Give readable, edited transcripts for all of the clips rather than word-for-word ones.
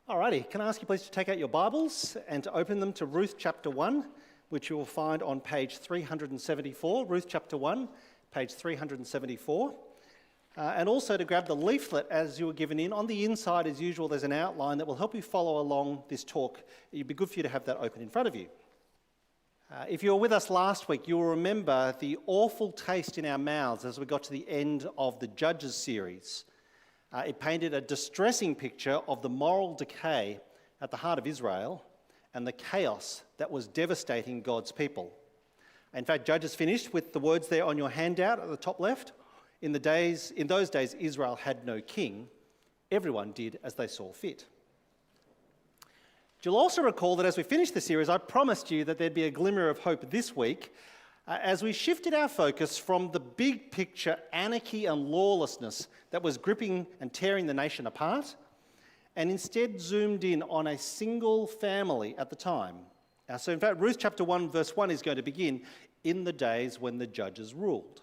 Alrighty, can I ask you please to take out your Bibles and to open them to Ruth chapter 1, which you will find on page 374. Ruth chapter 1, page 374. And also to grab the leaflet as you were given in. On the inside, as usual, there's an outline that will help you follow along this talk. It'd be good for you to have that open in front of you. If you were with us last week, you'll remember the awful taste in our mouths as we got to the end of the Judges series. It painted a distressing picture of the moral decay at the heart of Israel and the chaos that was devastating God's people. In fact, Judges finished with the words there on your handout at the top left. In those days, Israel had no king. Everyone did as they saw fit. You'll also recall that as we finished the series, I promised you that there'd be a glimmer of hope this week as we shifted our focus from the big picture anarchy and lawlessness that was gripping and tearing the nation apart, and instead zoomed in on a single family at the time. So in fact, Ruth chapter 1 verse 1 is going to begin, in the days when the judges ruled.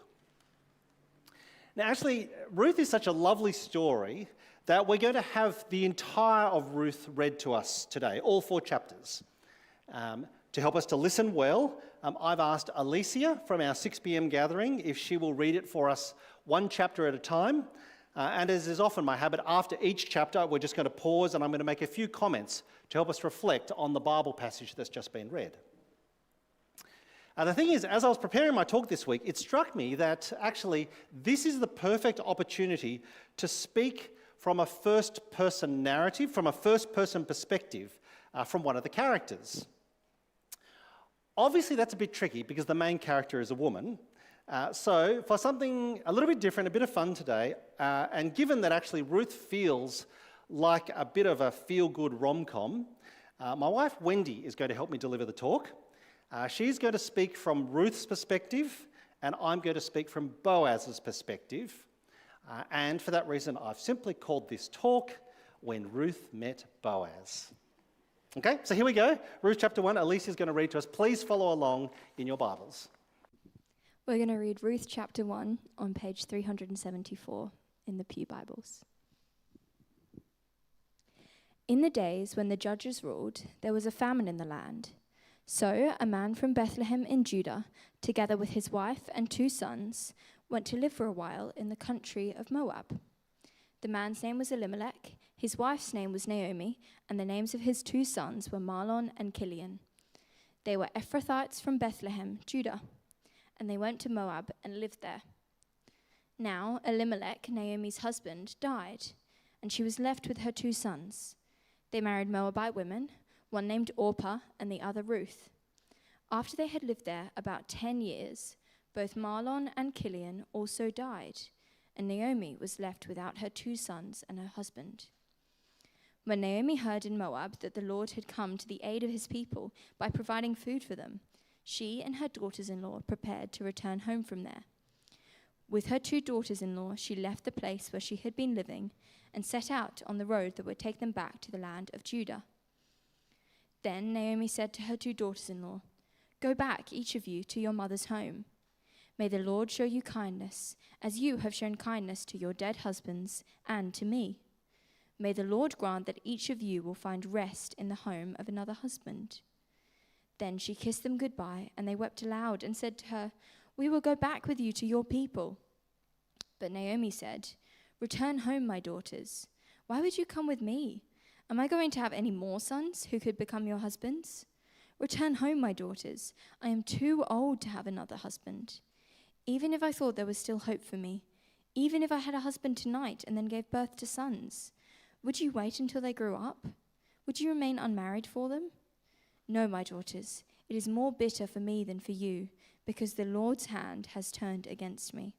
Now actually, Ruth is such a lovely story that we're going to have the entire of Ruth read to us today, all 4 chapters. To help us to listen well, I've asked Alicia from our 6 p.m. gathering if she will read it for us one chapter at a time. And as is often my habit, after each chapter, we're just going to pause and I'm going to make a few comments to help us reflect on the Bible passage that's just been read. The thing is, as I was preparing my talk this week, it struck me that actually this is the perfect opportunity to speak from a first-person narrative, from a first-person perspective, from one of the characters. Obviously, that's a bit tricky because the main character is a woman. So for something a little bit different, a bit of fun today, and given that actually Ruth feels like a bit of a feel-good rom-com, my wife Wendy is going to help me deliver the talk. She's going to speak from Ruth's perspective, and I'm going to speak from Boaz's perspective. And for that reason, I've simply called this talk, When Ruth Met Boaz. Okay, so here we go. Ruth chapter 1, Alicia's going to read to us. Please follow along in your Bibles. We're going to read Ruth chapter 1 on page 374 in the Pew Bibles. In the days when the judges ruled, there was a famine in the land. So a man from Bethlehem in Judah, together with his wife and 2 sons, went to live for a while in the country of Moab. The man's name was Elimelech, his wife's name was Naomi, and the names of his 2 sons were Mahlon and Chilion. They were Ephrathites from Bethlehem, Judah, and they went to Moab and lived there. Now Elimelech, Naomi's husband, died, and she was left with her 2 sons. They married Moabite women, one named Orpah and the other Ruth. After they had lived there about 10 years, both Mahlon and Chilion also died, and Naomi was left without her 2 sons and her husband. When Naomi heard in Moab that the Lord had come to the aid of his people by providing food for them, she and her daughters-in-law prepared to return home from there. With her 2 daughters-in-law, she left the place where she had been living and set out on the road that would take them back to the land of Judah. Then Naomi said to her 2 daughters-in-law, "Go back, each of you, to your mother's home. May the Lord show you kindness, as you have shown kindness to your dead husbands and to me. May the Lord grant that each of you will find rest in the home of another husband." Then she kissed them goodbye, and they wept aloud and said to her, "We will go back with you to your people." But Naomi said, "Return home, my daughters. Why would you come with me? Am I going to have any more sons who could become your husbands? Return home, my daughters. I am too old to have another husband. Even if I thought there was still hope for me, even if I had a husband tonight and then gave birth to sons, would you wait until they grew up? Would you remain unmarried for them? No, my daughters, it is more bitter for me than for you, because the Lord's hand has turned against me."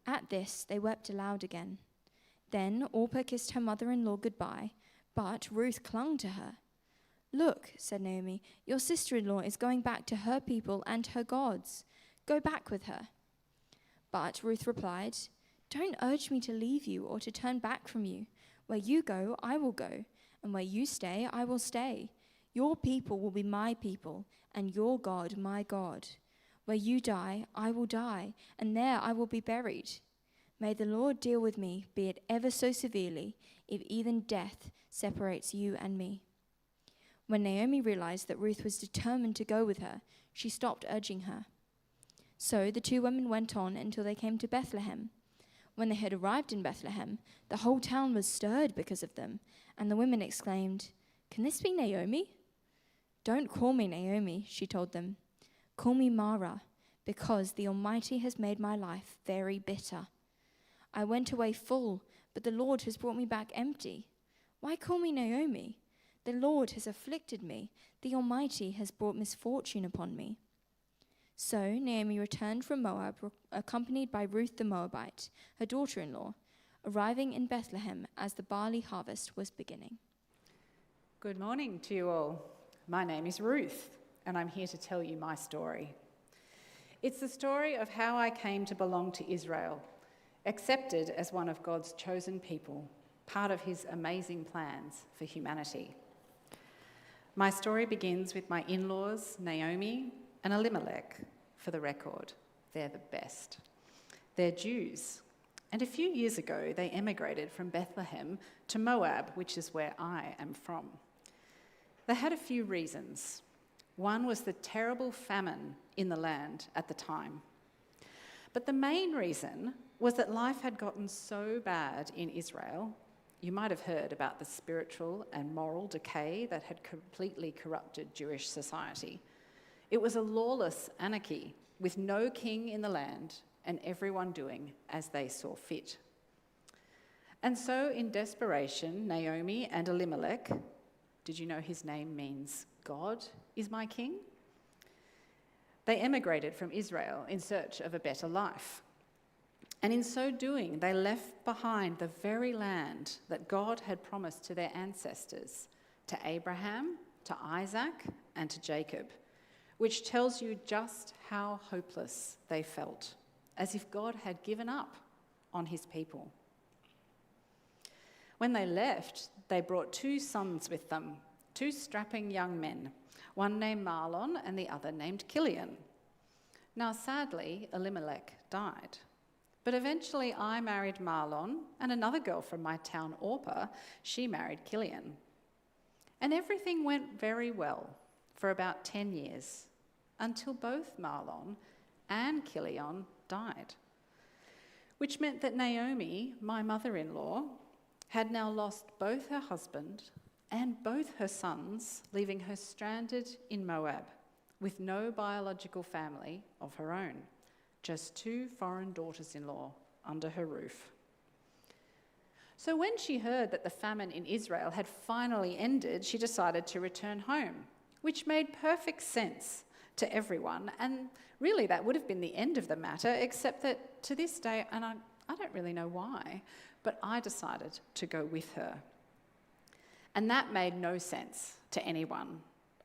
At this, they wept aloud again. Then Orpah kissed her mother-in-law goodbye, but Ruth clung to her. "Look," said Naomi, "your sister-in-law is going back to her people and her gods. Go back with her." But Ruth replied, "Don't urge me to leave you or to turn back from you. Where you go, I will go, and where you stay, I will stay. Your people will be my people, and your God my God. Where you die, I will die, and there I will be buried. May the Lord deal with me, be it ever so severely, if even death separates you and me." When Naomi realized that Ruth was determined to go with her, she stopped urging her. So the two women went on until they came to Bethlehem. When they had arrived in Bethlehem, the whole town was stirred because of them, and the women exclaimed, "Can this be Naomi?" "Don't call me Naomi," she told them. "Call me Mara, because the Almighty has made my life very bitter. I went away full, but the Lord has brought me back empty. Why call me Naomi? The Lord has afflicted me. The Almighty has brought misfortune upon me." So Naomi returned from Moab, accompanied by Ruth the Moabite, her daughter-in-law, arriving in Bethlehem as the barley harvest was beginning. Good morning to you all. My name is Ruth, and I'm here to tell you my story. It's the story of how I came to belong to Israel, accepted as one of God's chosen people, part of his amazing plans for humanity. My story begins with my in-laws, Naomi and Elimelech. For the record, they're the best. They're Jews, and a few years ago they emigrated from Bethlehem to Moab, which is where I am from. They had a few reasons. One was the terrible famine in the land at the time. But the main reason was that life had gotten so bad in Israel. You might have heard about the spiritual and moral decay that had completely corrupted Jewish society. It was a lawless anarchy with no king in the land and everyone doing as they saw fit. And so in desperation, Naomi and Elimelech, did you know his name means God is my king? They emigrated from Israel in search of a better life. And in so doing, they left behind the very land that God had promised to their ancestors, to Abraham, to Isaac, and to Jacob, which tells you just how hopeless they felt, as if God had given up on his people. When they left, they brought 2 sons with them, 2 strapping young men, one named Mahlon and the other named Kilian. Now, sadly, Elimelech died. But eventually I married Mahlon, and another girl from my town, Orpah, she married Kilian. And everything went very well for about 10 years, until both Mahlon and Kilian died, which meant that Naomi, my mother-in-law, had now lost both her husband and both her sons, leaving her stranded in Moab with no biological family of her own, just 2 foreign daughters-in-law under her roof. So when she heard that the famine in Israel had finally ended, she decided to return home, which made perfect sense to everyone. And really that would have been the end of the matter, except that to this day, and I don't really know why, but I decided to go with her. And that made no sense to anyone.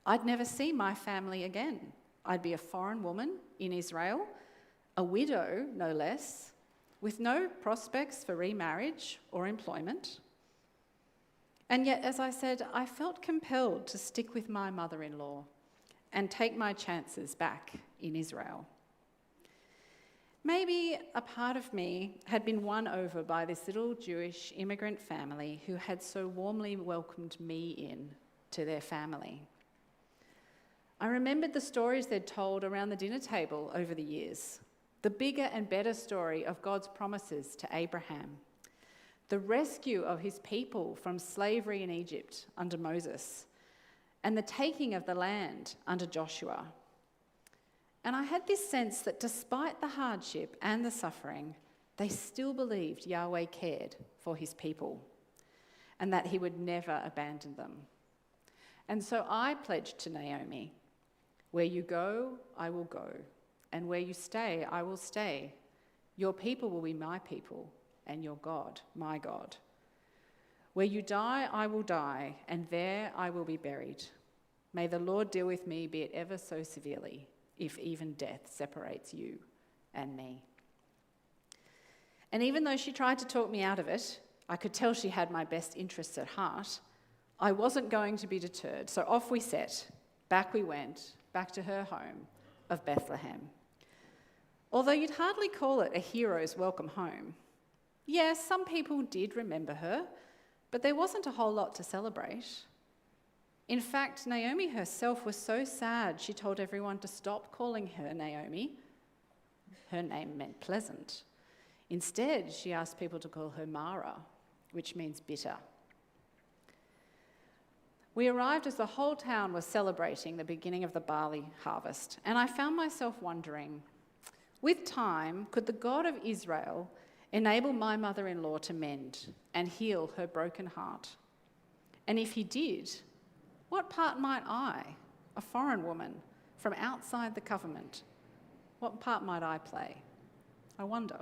I'd never see my family again. I'd be a foreign woman in Israel, a widow, no less, with no prospects for remarriage or employment. And yet, as I said, I felt compelled to stick with my mother-in-law and take my chances back in Israel. Maybe a part of me had been won over by this little Jewish immigrant family who had so warmly welcomed me in to their family. I remembered the stories they'd told around the dinner table over the years, the bigger and better story of God's promises to Abraham, the rescue of his people from slavery in Egypt under Moses, and the taking of the land under Joshua. And I had this sense that despite the hardship and the suffering, they still believed Yahweh cared for his people and that he would never abandon them. And so I pledged to Naomi, "Where you go, I will go, and where you stay, I will stay. Your people will be my people, and your God, my God. Where you die, I will die, and there I will be buried. May the Lord deal with me, be it ever so severely, if even death separates you and me." And even though she tried to talk me out of it, I could tell she had my best interests at heart. I wasn't going to be deterred, so off we set. Back we went, back to her home of Bethlehem. Although you'd hardly call it a hero's welcome home, Yes, some people did remember her, but there wasn't a whole lot to celebrate. In fact, Naomi herself was so sad she told everyone to stop calling her Naomi. Her name meant pleasant. Instead, she asked people to call her Mara, which means bitter. We arrived as the whole town was celebrating the beginning of the barley harvest, and I found myself wondering, with time, could the God of Israel enable my mother-in-law to mend and heal her broken heart? And if he did, what part might I, a foreign woman from outside the covenant, what part might I play? I wonder.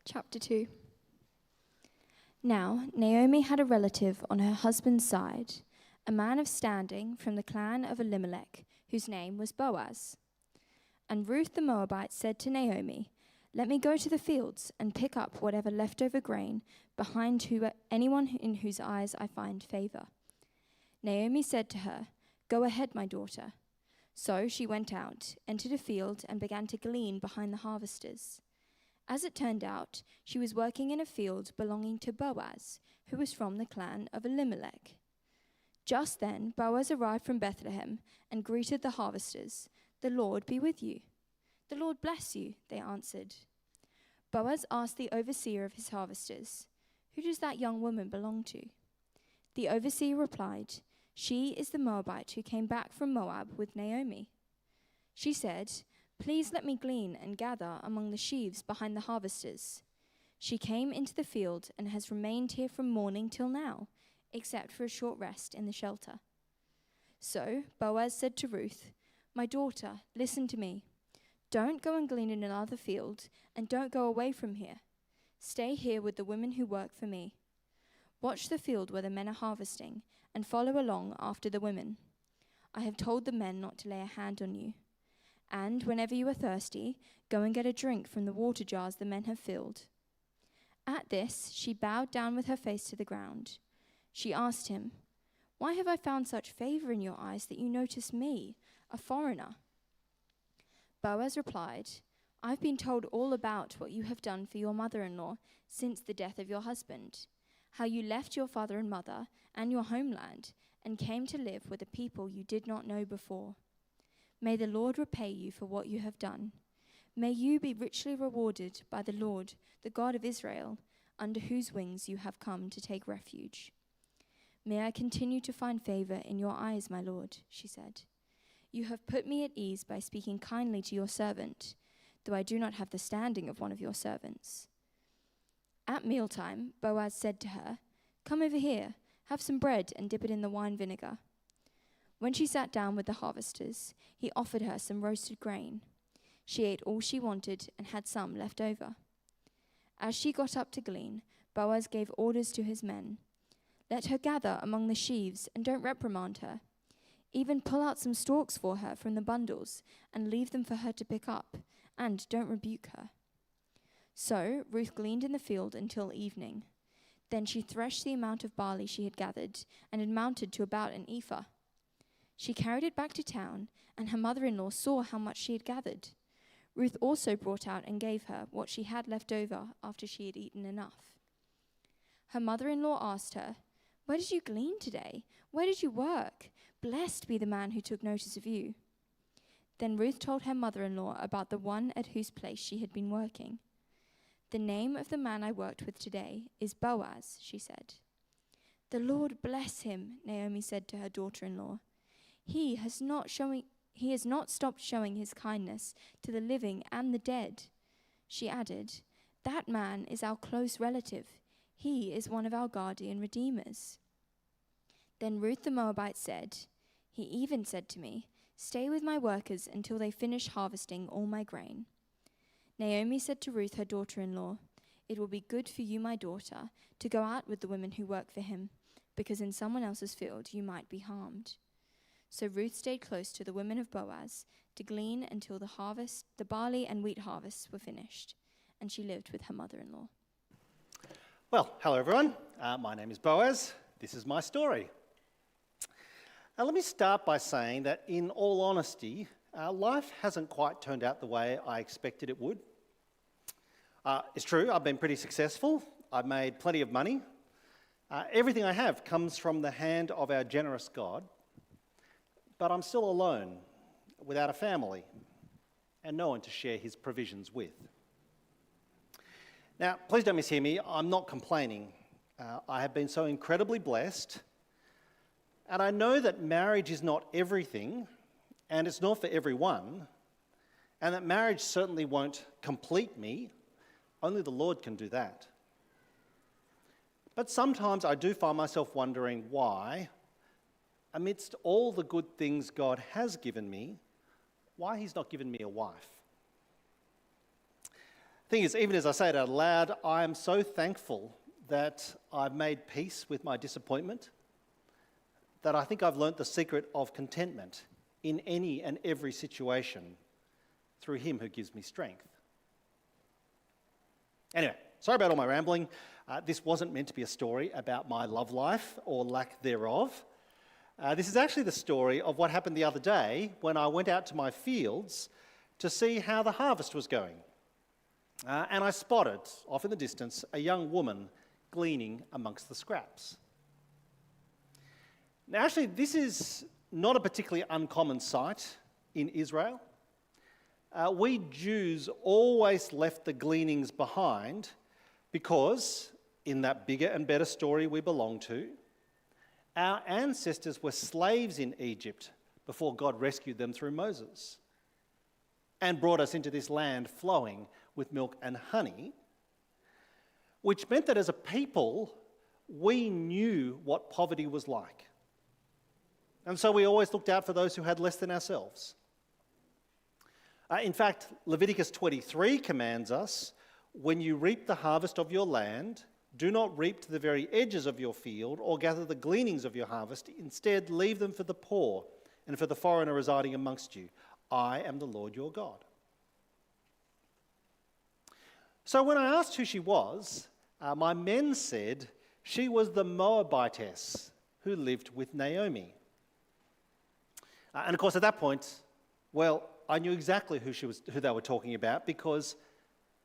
Chapter 2. Now, Naomi had a relative on her husband's side, a man of standing from the clan of Elimelech, whose name was Boaz. And Ruth the Moabite said to Naomi, "Let me go to the fields and pick up whatever leftover grain behind anyone in whose eyes I find favor." Naomi said to her, "Go ahead, my daughter." So she went out, entered a field, and began to glean behind the harvesters. As it turned out, she was working in a field belonging to Boaz, who was from the clan of Elimelech. Just then Boaz arrived from Bethlehem and greeted the harvesters. "The Lord be with you." "The Lord bless you," they answered. Boaz asked the overseer of his harvesters, "Who does that young woman belong to?" The overseer replied, "She is the Moabite who came back from Moab with Naomi." She said, "Please let me glean and gather among the sheaves behind the harvesters." She came into the field and has remained here from morning till now, except for a short rest in the shelter. So Boaz said to Ruth, "My daughter, listen to me. Don't go and glean in another field, and don't go away from here. Stay here with the women who work for me. Watch the field where the men are harvesting, and follow along after the women. I have told the men not to lay a hand on you. And whenever you are thirsty, go and get a drink from the water jars the men have filled." At this, she bowed down with her face to the ground. She asked him, "Why have I found such favor in your eyes that you notice me, a foreigner?" Boaz replied, "I've been told all about what you have done for your mother-in-law since the death of your husband, how you left your father and mother and your homeland and came to live with a people you did not know before. May the Lord repay you for what you have done. May you be richly rewarded by the Lord, the God of Israel, under whose wings you have come to take refuge. May I continue to find favor in your eyes, my Lord," she said. "You have put me at ease by speaking kindly to your servant, though I do not have the standing of one of your servants." At mealtime, Boaz said to her, "Come over here, have some bread and dip it in the wine vinegar." When she sat down with the harvesters, he offered her some roasted grain. She ate all she wanted and had some left over. As she got up to glean, Boaz gave orders to his men. "Let her gather among the sheaves and don't reprimand her. Even pull out some stalks for her from the bundles and leave them for her to pick up, and don't rebuke her." So Ruth gleaned in the field until evening. Then she threshed the amount of barley she had gathered, and it amounted to about an ephah. She carried it back to town, and her mother-in-law saw how much she had gathered. Ruth also brought out and gave her what she had left over after she had eaten enough. Her mother-in-law asked her, "Where did you glean today? Where did you work? Blessed be the man who took notice of you." Then Ruth told her mother-in-law about the one at whose place she had been working. "The name of the man I worked with today is Boaz," she said. "The Lord bless him," Naomi said to her daughter-in-law. He has not stopped showing his kindness to the living and the dead." She added, "That man is our close relative. He is one of our guardian redeemers." Then Ruth the Moabite said, "He even said to me, 'Stay with my workers until they finish harvesting all my grain.'" Naomi said to Ruth, her daughter-in-law, "It will be good for you, my daughter, to go out with the women who work for him, because in someone else's field you might be harmed." So Ruth stayed close to the women of Boaz to glean until the barley and wheat harvests were finished, and she lived with her mother-in-law. Well, hello everyone. My name is Boaz. This is my story. Now, let me start by saying that in all honesty, life hasn't quite turned out the way I expected it would. It's true, I've been pretty successful. I've made plenty of money. Everything I have comes from the hand of our generous God. But I'm still alone, without a family, and no one to share his provisions with. Now, please don't mishear me. I'm not complaining. I have been so incredibly blessed. And I know that marriage is not everything, and it's not for everyone, and that marriage certainly won't complete me. Only the Lord can do that. But sometimes I do find myself wondering why, amidst all the good things God has given me, why he's not given me a wife. The thing is, even as I say it out loud, I am so thankful that I've made peace with my disappointment, that I think I've learnt the secret of contentment in any and every situation through him who gives me strength. Anyway, sorry about all my rambling. This wasn't meant to be a story about my love life or lack thereof. This is actually the story of what happened the other day when I went out to my fields to see how the harvest was going. And I spotted, off in the distance, a young woman gleaning amongst the scraps. Now, actually, this is not a particularly uncommon sight in Israel. We Jews always left the gleanings behind because, in that bigger and better story we belong to, our ancestors were slaves in Egypt before God rescued them through Moses and brought us into this land flowing with milk and honey, which meant that as a people, we knew what poverty was like. And so we always looked out for those who had less than ourselves. In fact, Leviticus 23 commands us, when you reap the harvest of your land, do not reap to the very edges of your field or gather the gleanings of your harvest. Instead, leave them for the poor and for the foreigner residing amongst you. I am the Lord your God. So when I asked who she was, my men said she was the Moabitess who lived with Naomi. And of course, at that point, well, I knew exactly who they were talking about because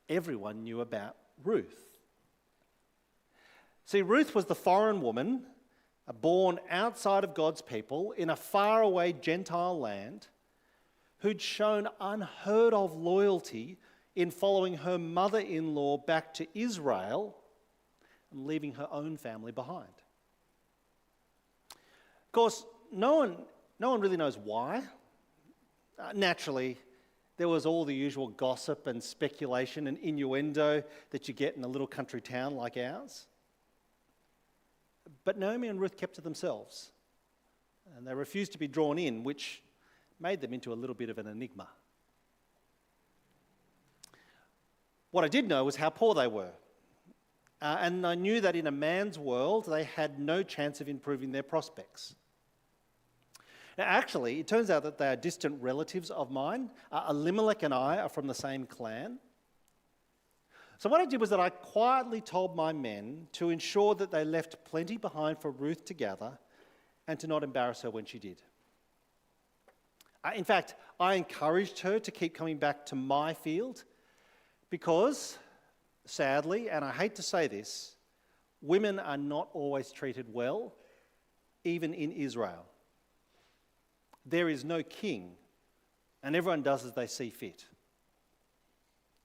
everyone knew about Ruth. See, Ruth was the foreign woman, born outside of God's people in a faraway Gentile land, who'd shown unheard of loyalty in following her mother-in-law back to Israel and leaving her own family behind. Of course, no one really knows why. Naturally, there was all the usual gossip and speculation and innuendo that you get in a little country town like ours. But Naomi and Ruth kept to themselves, and they refused to be drawn in, which made them into a little bit of an enigma. What I did know was how poor they were, and I knew that in a man's world they had no chance of improving their prospects. Now, actually, it turns out that they are distant relatives of mine. Elimelech and I are from the same clan. So what I did was that I quietly told my men to ensure that they left plenty behind for Ruth to gather and to not embarrass her when she did. In fact, I encouraged her to keep coming back to my field because, sadly, and I hate to say this, women are not always treated well, even in Israel. There is no king, and everyone does as they see fit.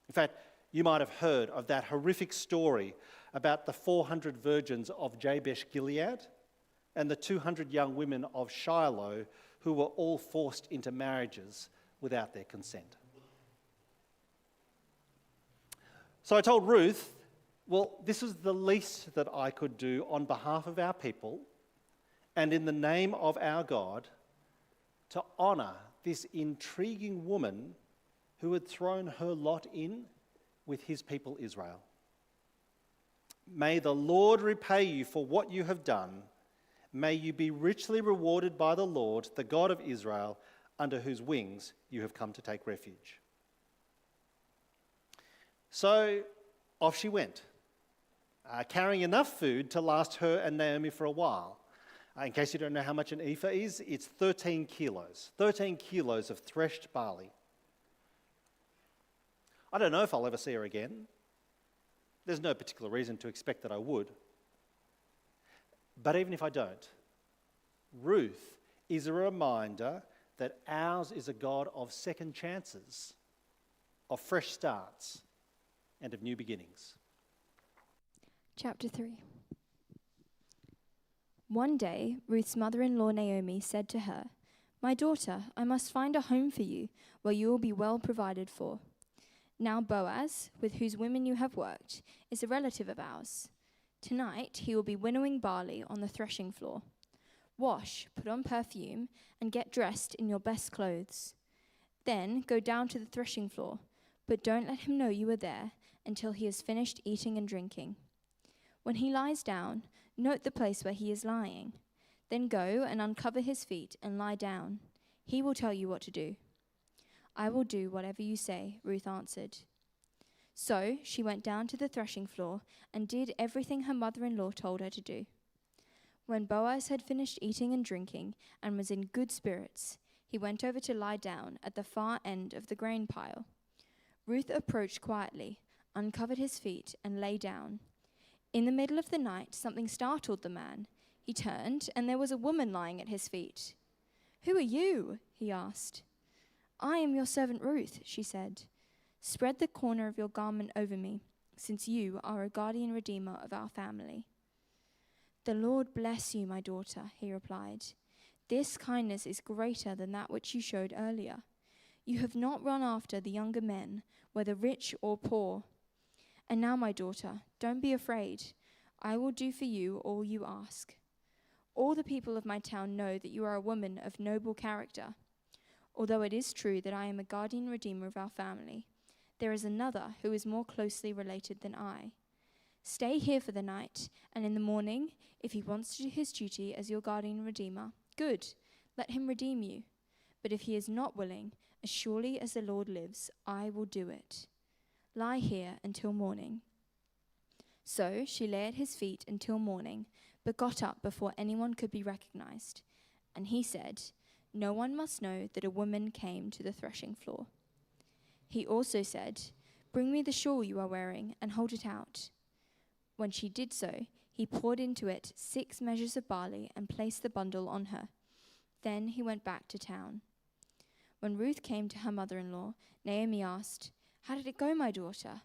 In fact, you might have heard of that horrific story about the 400 virgins of Jabesh Gilead and the 200 young women of Shiloh who were all forced into marriages without their consent. So I told Ruth, well, this was the least that I could do on behalf of our people and in the name of our God to honour this intriguing woman who had thrown her lot in with his people Israel. May the Lord repay you for what you have done. May you be richly rewarded by the Lord, the God of Israel, under whose wings you have come to take refuge. So off she went, carrying enough food to last her and Naomi for a while. In case you don't know how much an ephah is, it's 13 kilos. 13 kilos of threshed barley. I don't know if I'll ever see her again. There's no particular reason to expect that I would. But even if I don't, Ruth is a reminder that ours is a God of second chances, of fresh starts, and of new beginnings. Chapter 3. One day, Ruth's mother-in-law Naomi said to her, "My daughter, I must find a home for you where you will be well provided for. Now Boaz, with whose women you have worked, is a relative of ours. Tonight he will be winnowing barley on the threshing floor. Wash, put on perfume, and get dressed in your best clothes. Then go down to the threshing floor, but don't let him know you are there until he has finished eating and drinking. When he lies down, note the place where he is lying. Then go and uncover his feet and lie down. He will tell you what to do." "I will do whatever you say," Ruth answered. So she went down to the threshing floor and did everything her mother-in-law told her to do. When Boaz had finished eating and drinking and was in good spirits, he went over to lie down at the far end of the grain pile. Ruth approached quietly, uncovered his feet, and lay down. In the middle of the night, something startled the man. He turned, and there was a woman lying at his feet. "Who are you?" he asked. "I am your servant Ruth," she said. "Spread the corner of your garment over me, since you are a guardian redeemer of our family." "The Lord bless you, my daughter," he replied. "This kindness is greater than that which you showed earlier. You have not run after the younger men, whether rich or poor. And now, my daughter, don't be afraid. I will do for you all you ask. All the people of my town know that you are a woman of noble character. Although it is true that I am a guardian redeemer of our family, there is another who is more closely related than I. Stay here for the night, and in the morning, if he wants to do his duty as your guardian redeemer, good, let him redeem you. But if he is not willing, as surely as the Lord lives, I will do it. Lie here until morning." So she lay at his feet until morning, but got up before anyone could be recognized. And he said, "No one must know that a woman came to the threshing floor." He also said, "Bring me the shawl you are wearing and hold it out." When she did so, he poured into it 6 measures of barley and placed the bundle on her. Then he went back to town. When Ruth came to her mother-in-law, Naomi asked, "How did it go, my daughter?"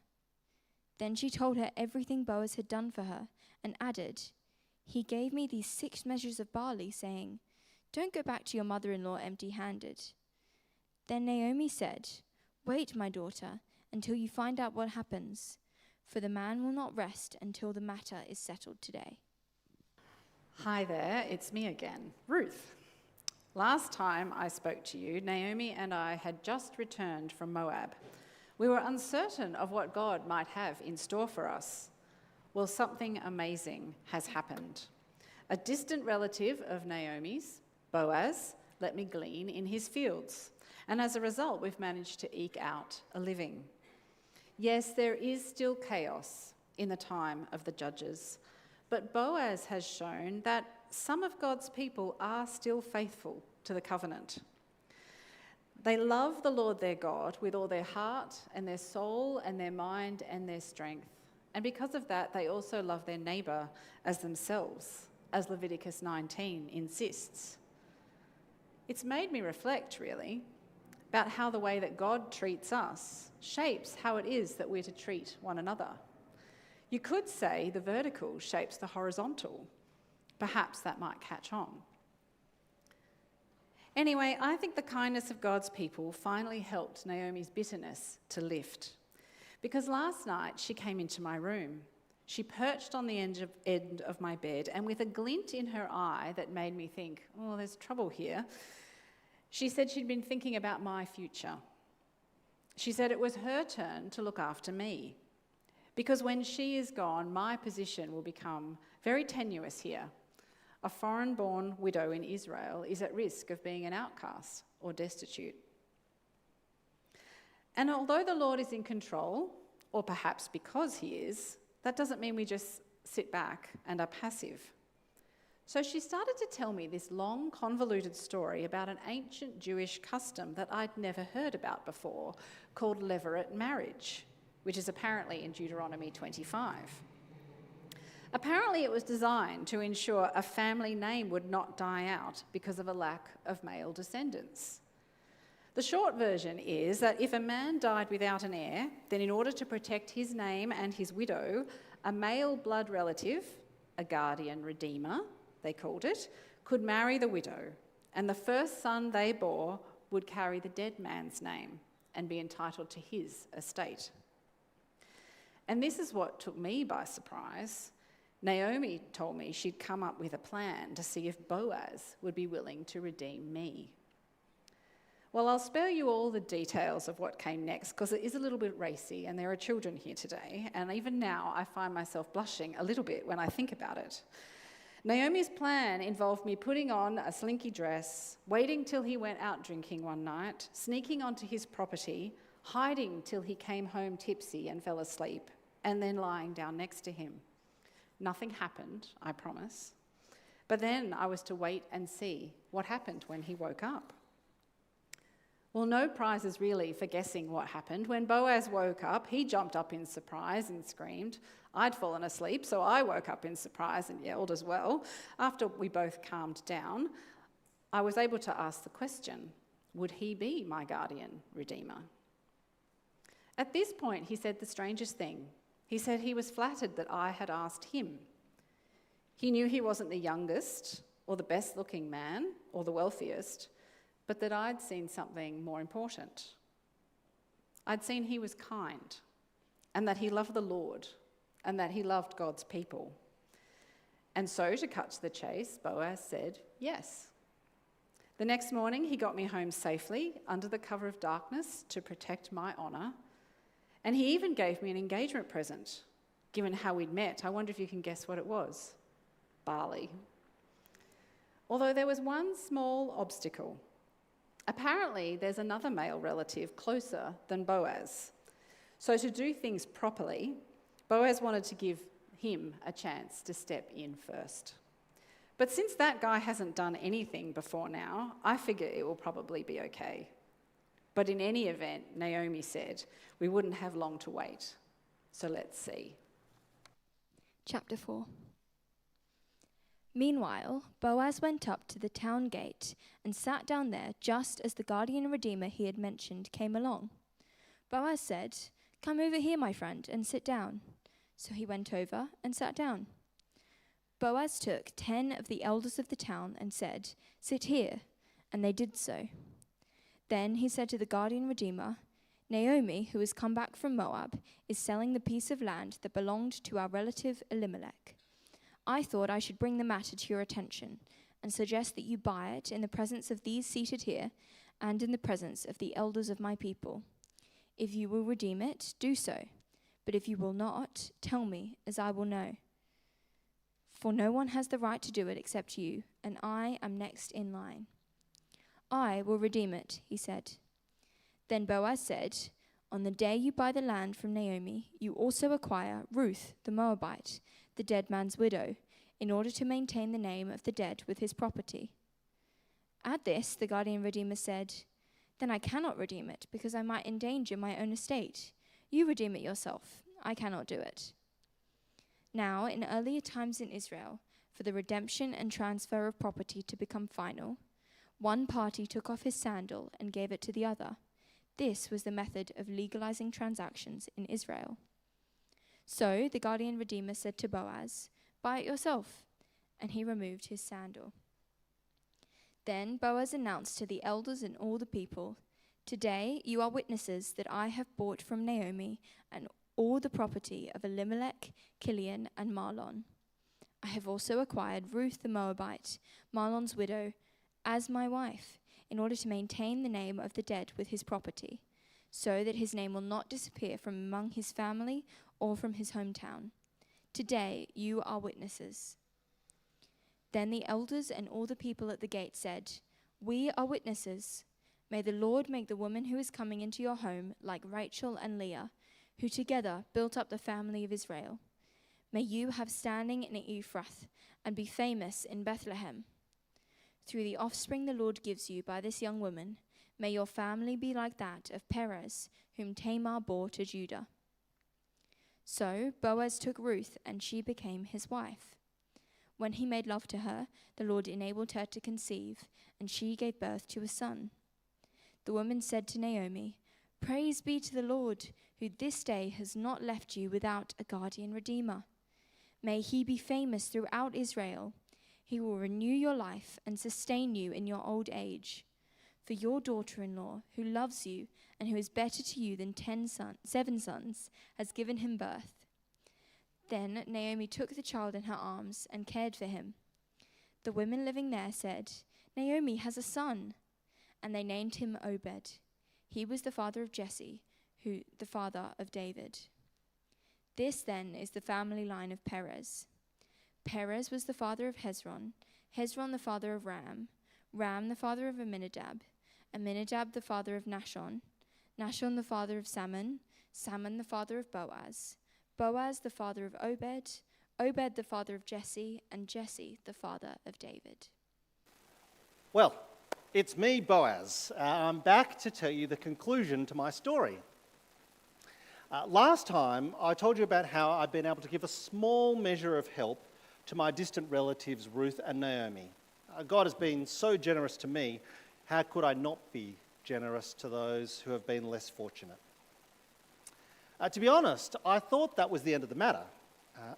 Then she told her everything Boaz had done for her and added, "He gave me these 6 measures of barley, saying, 'Don't go back to your mother-in-law empty-handed.'" Then Naomi said, "Wait, my daughter, until you find out what happens, for the man will not rest until the matter is settled today." Hi there, it's me again, Ruth. Last time I spoke to you, Naomi and I had just returned from Moab. We were uncertain of what God might have in store for us. Well, something amazing has happened. A distant relative of Naomi's, Boaz, let me glean in his fields, and as a result, we've managed to eke out a living. Yes, there is still chaos in the time of the judges, but Boaz has shown that some of God's people are still faithful to the covenant. They love the Lord their God with all their heart and their soul and their mind and their strength. And because of that, they also love their neighbour as themselves, as Leviticus 19 insists. It's made me reflect, really, about how the way that God treats us shapes how it is that we're to treat one another. You could say the vertical shapes the horizontal. Perhaps that might catch on. Anyway, I think the kindness of God's people finally helped Naomi's bitterness to lift. Because last night she came into my room. She perched on the end of my bed, and with a glint in her eye that made me think, oh, there's trouble here, she said she'd been thinking about my future. She said it was her turn to look after me. Because when she is gone, my position will become very tenuous here. A foreign-born widow in Israel is at risk of being an outcast or destitute. And although the Lord is in control, or perhaps because he is, that doesn't mean we just sit back and are passive. So she started to tell me this long, convoluted story about an ancient Jewish custom that I'd never heard about before, called levirate marriage. which is apparently in Deuteronomy 25. Apparently, it was designed to ensure a family name would not die out because of a lack of male descendants. The short version is that if a man died without an heir, then in order to protect his name and his widow, a male blood relative, a guardian redeemer, they called it, could marry the widow, and the first son they bore would carry the dead man's name and be entitled to his estate. And this is what took me by surprise. Naomi told me she'd come up with a plan to see if Boaz would be willing to redeem me. Well, I'll spare you all the details of what came next because it is a little bit racy and there are children here today, and even now I find myself blushing a little bit when I think about it. Naomi's plan involved me putting on a slinky dress, waiting till he went out drinking one night, sneaking onto his property, hiding till he came home tipsy and fell asleep, and then lying down next to him. Nothing happened, I promise. But then I was to wait and see what happened when he woke up. Well, no prizes really for guessing what happened. When Boaz woke up, he jumped up in surprise and screamed. I'd fallen asleep, so I woke up in surprise and yelled as well. After we both calmed down, I was able to ask the question, would he be my guardian redeemer? At this point, he said the strangest thing. He said he was flattered that I had asked him. He knew he wasn't the youngest or the best-looking man or the wealthiest, but that I'd seen something more important. I'd seen he was kind and that he loved the Lord and that he loved God's people. And so, to cut to the chase, Boaz said yes. The next morning, he got me home safely under the cover of darkness to protect my honour. And he even gave me an engagement present. Given how we'd met, I wonder if you can guess what it was. Barley. Although there was one small obstacle. Apparently, there's another male relative closer than Boaz. So to do things properly, Boaz wanted to give him a chance to step in first. But since that guy hasn't done anything before now, I figure it will probably be okay. But in any event, Naomi said we wouldn't have long to wait. So let's see. Chapter 4. Meanwhile, Boaz went up to the town gate and sat down there just as the guardian redeemer he had mentioned came along. Boaz said, "Come over here, my friend, and sit down." So he went over and sat down. Boaz took 10 of the elders of the town and said, "Sit here," and they did so. Then he said to the guardian redeemer, "Naomi, who has come back from Moab, is selling the piece of land that belonged to our relative Elimelech. I thought I should bring the matter to your attention and suggest that you buy it in the presence of these seated here and in the presence of the elders of my people. If you will redeem it, do so. But if you will not, tell me, as I will know. For no one has the right to do it except you, and I am next in line." "I will redeem it," he said. Then Boaz said, "On the day you buy the land from Naomi, you also acquire Ruth the Moabite, the dead man's widow, in order to maintain the name of the dead with his property." At this, the guardian redeemer said, "Then I cannot redeem it, because I might endanger my own estate. You redeem it yourself. I cannot do it." Now, in earlier times in Israel, for the redemption and transfer of property to become final, one party took off his sandal and gave it to the other. This was the method of legalizing transactions in Israel. So the guardian redeemer said to Boaz, "Buy it yourself," and he removed his sandal. Then Boaz announced to the elders and all the people, "Today you are witnesses that I have bought from Naomi and all the property of Elimelech, Kilion, and Mahlon. I have also acquired Ruth the Moabite, Mahlon's widow, as my wife, in order to maintain the name of the dead with his property, so that his name will not disappear from among his family or from his hometown. Today you are witnesses." Then the elders and all the people at the gate said, "We are witnesses. May the Lord make the woman who is coming into your home like Rachel and Leah, who together built up the family of Israel. May you have standing in Ephrath and be famous in Bethlehem. Through the offspring the Lord gives you by this young woman, may your family be like that of Perez, whom Tamar bore to Judah." So Boaz took Ruth, and she became his wife. When he made love to her, the Lord enabled her to conceive, and she gave birth to a son. The woman said to Naomi, "Praise be to the Lord, who this day has not left you without a guardian redeemer. May he be famous throughout Israel. He will renew your life and sustain you in your old age. For your daughter-in-law, who loves you and who is better to you than 7 sons, has given him birth." Then Naomi took the child in her arms and cared for him. The women living there said, "Naomi has a son." And they named him Obed. He was the father of Jesse, who the father of David. This then is the family line of Perez. Perez was the father of Hezron, Hezron the father of Ram, Ram the father of Amminadab, Amminadab the father of Nahshon, Nahshon the father of Salmon, Salmon the father of Boaz, Boaz the father of Obed, Obed the father of Jesse, and Jesse the father of David. Well, it's me, Boaz. I'm back to tell you the conclusion to my story. Last time, I told you about how I've been able to give a small measure of help to my distant relatives, Ruth and Naomi. God has been so generous to me. How could I not be generous to those who have been less fortunate? To be honest, I thought that was the end of the matter,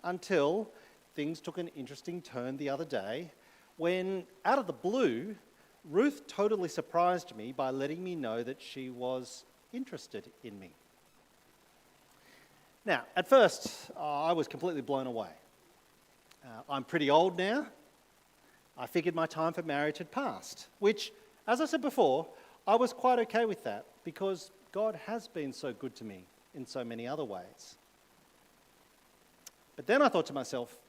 until things took an interesting turn the other day when, out of the blue, Ruth totally surprised me by letting me know that she was interested in me. Now, at first, I was completely blown away. I'm pretty old now. I figured my time for marriage had passed, which, as I said before, I was quite okay with that because God has been so good to me in so many other ways. But then I thought to myself,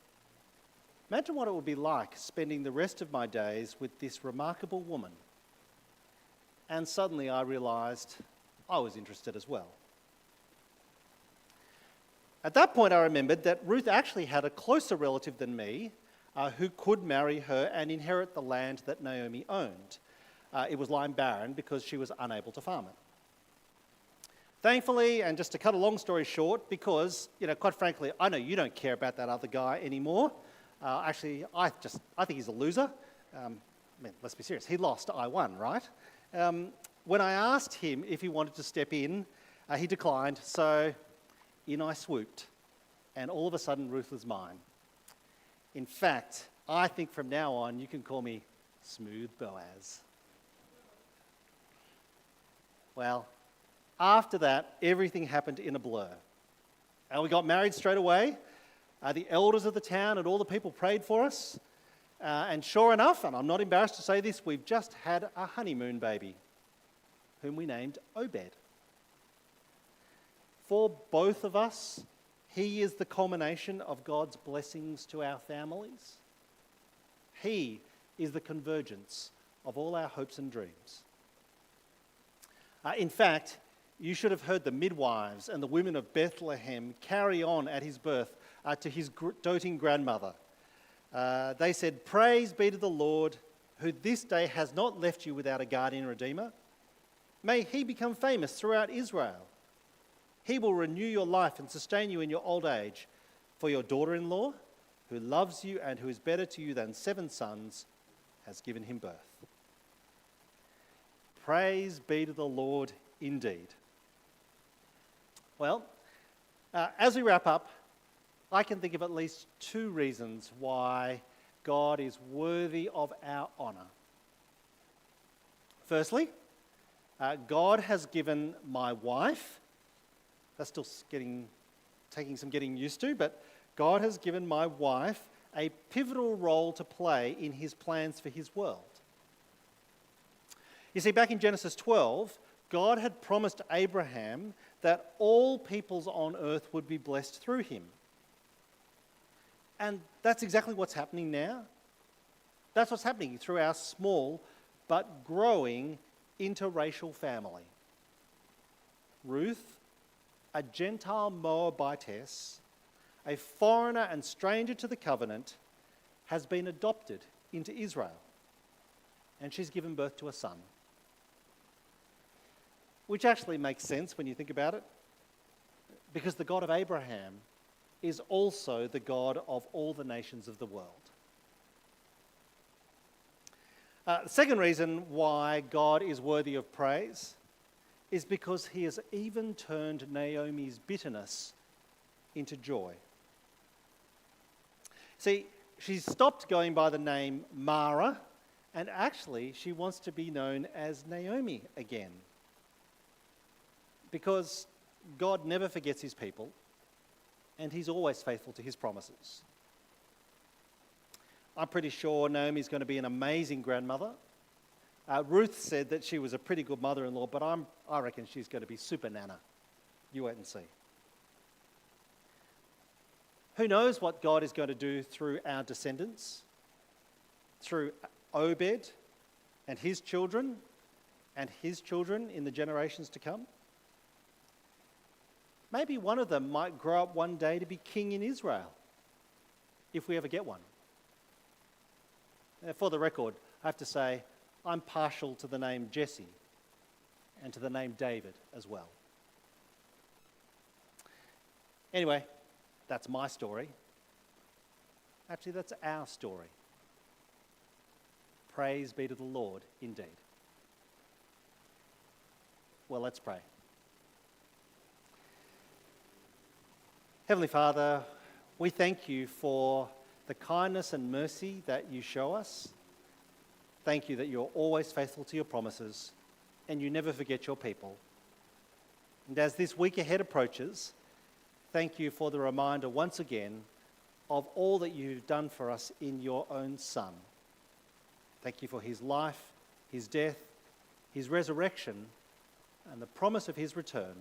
imagine what it would be like spending the rest of my days with this remarkable woman. And suddenly I realised I was interested as well. At that point, I remembered that Ruth actually had a closer relative than me who could marry her and inherit the land that Naomi owned. It was lying barren because she was unable to farm it. Thankfully, and just to cut a long story short, because, quite frankly, I know you don't care about that other guy anymore. Actually, I think he's a loser. Let's be serious. He lost, I won, right? When I asked him if he wanted to step in, he declined, so in I swooped, and all of a sudden Ruth was mine. In fact, I think from now on you can call me Smooth Boaz. Well, after that, everything happened in a blur. We got married straight away. The elders of the town and all the people prayed for us. And sure enough, and I'm not embarrassed to say this, we've just had a honeymoon baby, whom we named Obed. For both of us, he is the culmination of God's blessings to our families. He is the convergence of all our hopes and dreams. In fact, you should have heard the midwives and the women of Bethlehem carry on at his birth to his doting grandmother. They said, "Praise be to the Lord, who this day has not left you without a guardian redeemer. May he become famous throughout Israel. He will renew your life and sustain you in your old age. For your daughter-in-law, who loves you and who is better to you than 7 sons, has given him birth." Praise be to the Lord indeed. Well, as we wrap up, I can think of at least 2 reasons why God is worthy of our honour. Firstly, God has given my wife, that's still taking some getting used to, but God has given my wife a pivotal role to play in his plans for his world. You see, back in Genesis 12, God had promised Abraham that all peoples on earth would be blessed through him. And that's exactly what's happening now. That's what's happening through our small but growing interracial family. Ruth, a Gentile Moabitess, a foreigner and stranger to the covenant, has been adopted into Israel, and she's given birth to a son. Which actually makes sense when you think about it, because the God of Abraham is also the God of all the nations of the world. The second reason why God is worthy of praise is because he has even turned Naomi's bitterness into joy. See, she's stopped going by the name Mara, and actually she wants to be known as Naomi again. Because God never forgets his people, and he's always faithful to his promises. I'm pretty sure Naomi's going to be an amazing grandmother. Ruth said that she was a pretty good mother-in-law, but I reckon she's going to be super nana. You wait and see. Who knows what God is going to do through our descendants, through Obed and his children in the generations to come? Maybe one of them might grow up one day to be king in Israel, if we ever get one. For the record, I have to say, I'm partial to the name Jesse and to the name David as well. Anyway, that's my story. Actually, that's our story. Praise be to the Lord indeed. Well, let's pray. Heavenly Father, we thank you for the kindness and mercy that you show us. Thank you that you're always faithful to your promises and you never forget your people. And as this week ahead approaches, thank you for the reminder once again of all that you've done for us in your own Son. Thank you for his life, his death, his resurrection, and the promise of his return.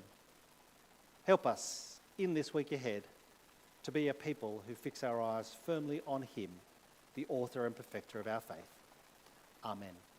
Help us in this week ahead to be a people who fix our eyes firmly on him, the author and perfecter of our faith. Amen.